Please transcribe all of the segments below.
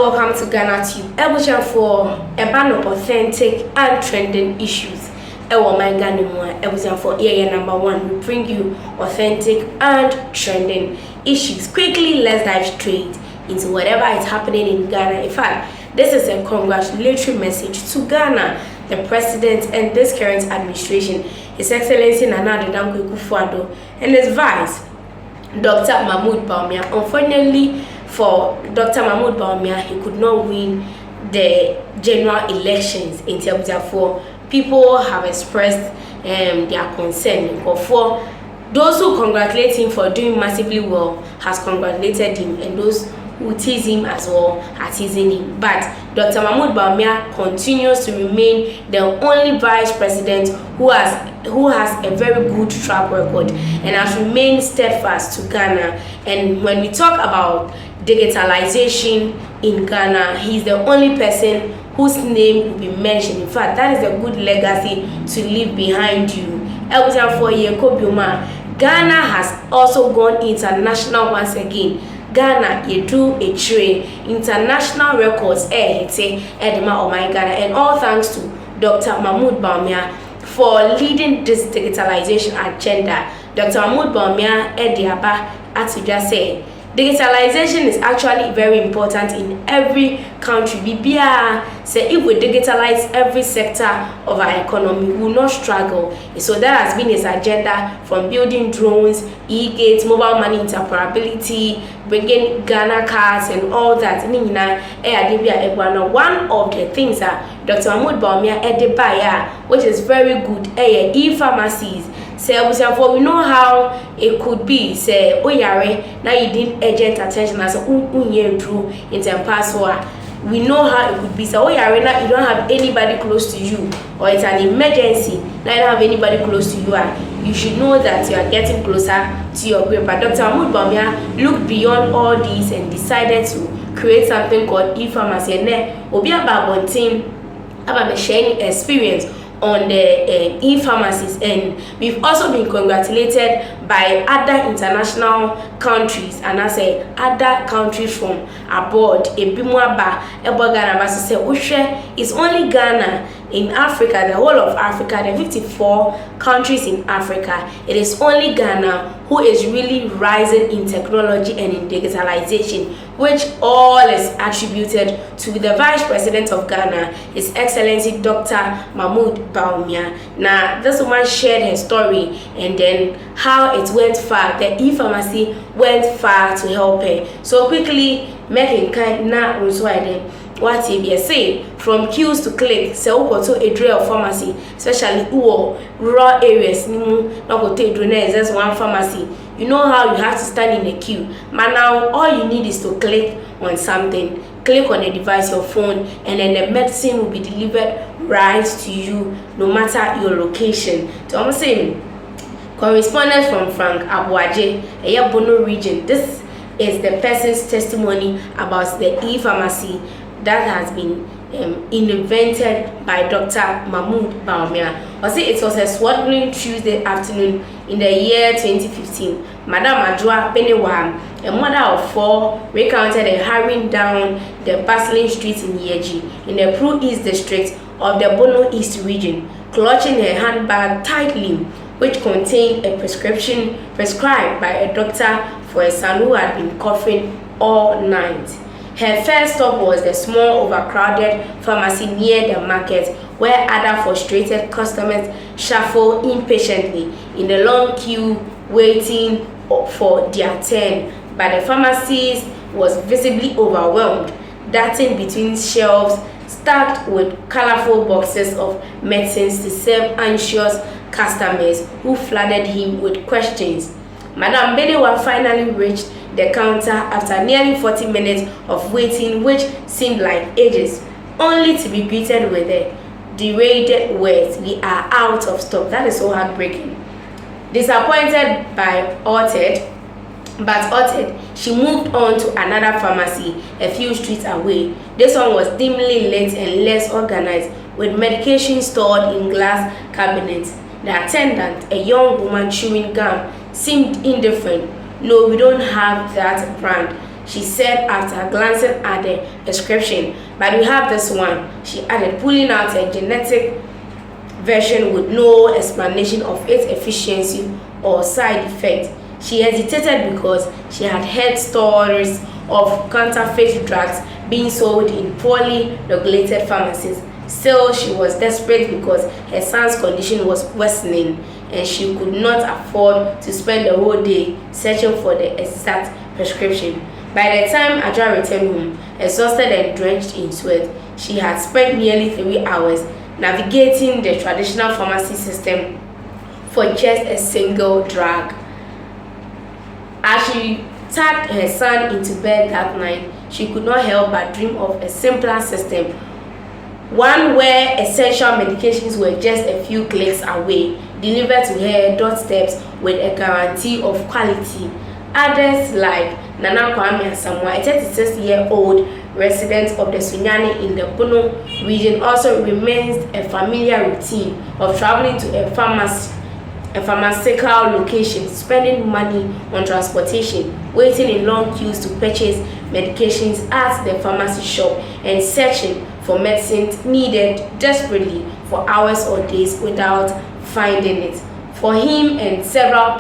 welcome to Ghanatube. Ebuja for a band of authentic and trending issues. Ewo my Ghanimwa. Ebuja for area number 1. We bring you authentic and trending issues. Quickly, let's dive straight into whatever is happening in Ghana. In fact, this is a congratulatory message to Ghana, the president and this current administration, His Excellency Nana Addo Dankwa Akufo-Addo, and his vice, Dr. Mahmoud Bawumia. Unfortunately for Dr. Mahmoud Bawumia, he could not win the general elections in Abuja. For people have expressed their concern. But for those who congratulate him for doing massively well, has congratulated him, and those who tease him as well are teasing him. But Dr. Mahmoud Bawumia continues to remain the only vice president who has a very good track record and has remained steadfast to Ghana. And when we talk about digitalization in Ghana, he's the only person whose name will be mentioned. In fact, that is a good legacy to leave behind you. Ghana has also gone international once again. Ghana, you do a trade international records, Edema, oh my Ghana, and all thanks to Dr. Mahmoud Bawumia for leading this digitalization agenda. Dr. Mahmoud Bawumia, Ediaba, as you just said, digitalization is actually very important in every country. Say if we digitalize every sector of our economy, we will not struggle. So that has been his agenda, from building drones, e-gates, mobile money interoperability, bringing Ghana cards and all that. One of the things that Dr. Mahmoud Bawumia Edebaya, which is very good, e-pharmacies. Say we know how it could be. Say now you didn't urgent attention as through in the we know how it could be. So now you don't have anybody close to you, or it's an emergency. Now you don't have anybody close to you, and you should know that you are getting closer to your grave. But Dr. Mahmoud Bawumia looked beyond all these and decided to create something called e-pharmacy. And then we'll be about sharing experience on the e-pharmacies, and we've also been congratulated by other international countries, and I say other countries from abroad. It's only Ghana in Africa, the whole of Africa, the 54 countries in Africa. It is only Ghana who is really rising in technology and in digitalization, which all is attributed to the Vice President of Ghana, His Excellency Dr. Mahmoud Bawumia. Now, this woman shared her story and then how it went far. The e-pharmacy went far to help her. So quickly, making kind na what you say from queues to click. So go to a drill pharmacy, especially rural areas. Just one pharmacy. You know how you have to stand in a queue. But now all you need is to click on something. Click on a device, your phone, and then the medicine will be delivered right to you, no matter your location. So I'm saying, correspondence from Frank Abuaje, a Bono region. This is the person's testimony about the e-pharmacy that has been invented by Dr. Mahmoud Bawumia. It was a sweltering Tuesday afternoon in the year 2015. Madam Adjoa Benewam, a mother of 4, recounted a hurrying down the bustling streets in Yeji, in the Pro East district of the Bono East region, clutching her handbag tightly, which contained a prescription prescribed by a doctor for a son who had been coughing all night. Her first stop was the small, overcrowded pharmacy near the market, where other frustrated customers shuffled impatiently in the long queue, waiting for their turn. But the pharmacist was visibly overwhelmed, darting between shelves stacked with colorful boxes of medicines to serve anxious customers who flooded him with questions. Madam Bedewa finally reached the counter after nearly 40 minutes of waiting, which seemed like ages, only to be greeted with the derided words, "We are out of stock." That is so heartbreaking. Disappointed but uttered, she moved on to another pharmacy a few streets away. This one was dimly lit and less organized, with medication stored in glass cabinets. The attendant, a young woman chewing gum, seemed indifferent. "No, we don't have that brand," she said after glancing at the prescription. But we have this one. She added, pulling out a genetic version with no explanation of its efficiency or side effect. She hesitated because she had heard stories of counterfeit drugs being sold in poorly regulated pharmacies. Still, she was desperate because her son's condition was worsening and she could not afford to spend the whole day searching for the exact prescription. By the time Adra returned home, exhausted and drenched in sweat, she had spent nearly 3 hours navigating the traditional pharmacy system for just a single drug. As she tucked her son into bed that night, she could not help but dream of a simpler system, one where essential medications were just a few clicks away, delivered to her doorsteps with a guarantee of quality. Others like Nana Kwame Asamoah, a 36-year-old resident of the Sunyani in the Bono region, also remains a familiar routine of traveling to a pharmaceutical location, spending money on transportation, waiting in long queues to purchase medications at the pharmacy shop, and searching for medicines needed desperately for hours or days without finding it. For him and several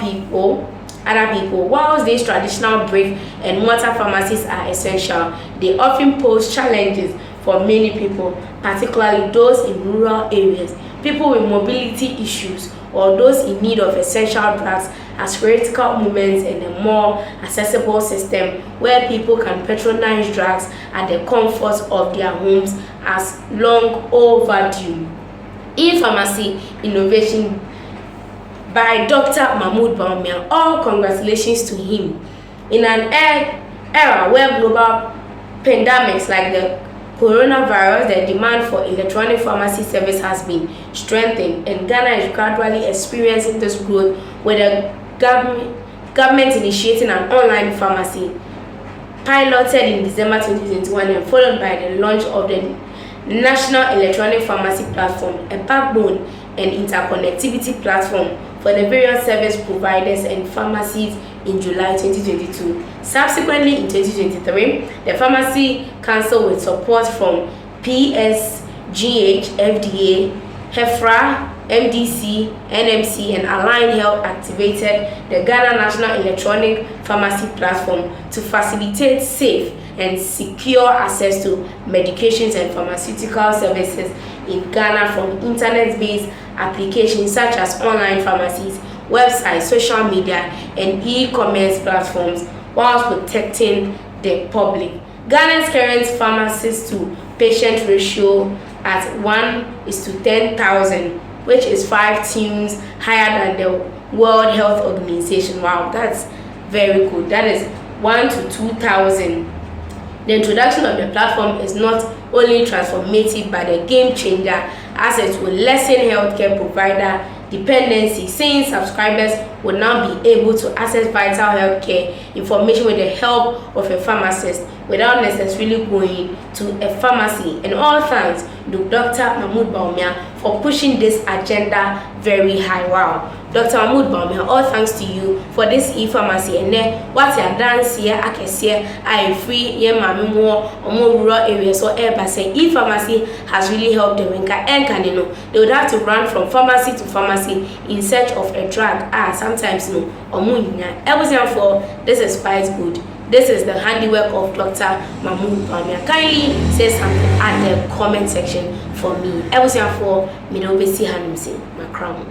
other people, whilst these traditional brick and mortar pharmacies are essential, they often pose challenges for many people, particularly those in rural areas, people with mobility issues, or those in need of essential drugs, as critical moments in a more accessible system where people can patronize drugs at the comfort of their homes as long overdue. E-pharmacy innovation by Dr. Mahmoud Bawumia. All congratulations to him. In an era where global pandemics like the coronavirus, the demand for electronic pharmacy service has been strengthened, and Ghana is gradually experiencing this growth with the government initiating an online pharmacy piloted in December 2021 and followed by the launch of the National Electronic Pharmacy Platform, a backbone and interconnectivity platform for the various service providers and pharmacies in July 2022. Subsequently, in 2023, the Pharmacy Council, with support from PSGH, FDA, HEFRA, MDC, NMC, and Aligned Health, activated the Ghana National Electronic Pharmacy Platform to facilitate safe and secure access to medications and pharmaceutical services in Ghana from internet-based applications such as online pharmacies, websites, social media, and e-commerce platforms, whilst protecting the public. Ghana's current pharmacist to patient ratio at 1:10,000, which is 5 times higher than the World Health Organization. Wow, that's very good. That is 1 to 2,000. The introduction of the platform is not only transformative but a game changer, as it will lessen healthcare provider dependency, since subscribers will now be able to access vital healthcare information with the help of a pharmacist without necessarily going to a pharmacy. And all thanks to Dr. Mahmoud Bawumia for pushing this agenda very high. Wow, Dr. Mahmoud Bawumia, all thanks to you for this e-pharmacy. And then what you dance here, I can see I free yeah mami more or more rural areas or ever say e-pharmacy has really helped them. And you know, they would have to run from pharmacy to pharmacy in search of a drug. Sometimes no or everything for this is quite good. This is the handiwork of Dr. Mahmoud Bawumia. Kindly say something at the comment section for me. Everything for me, no be see my crown.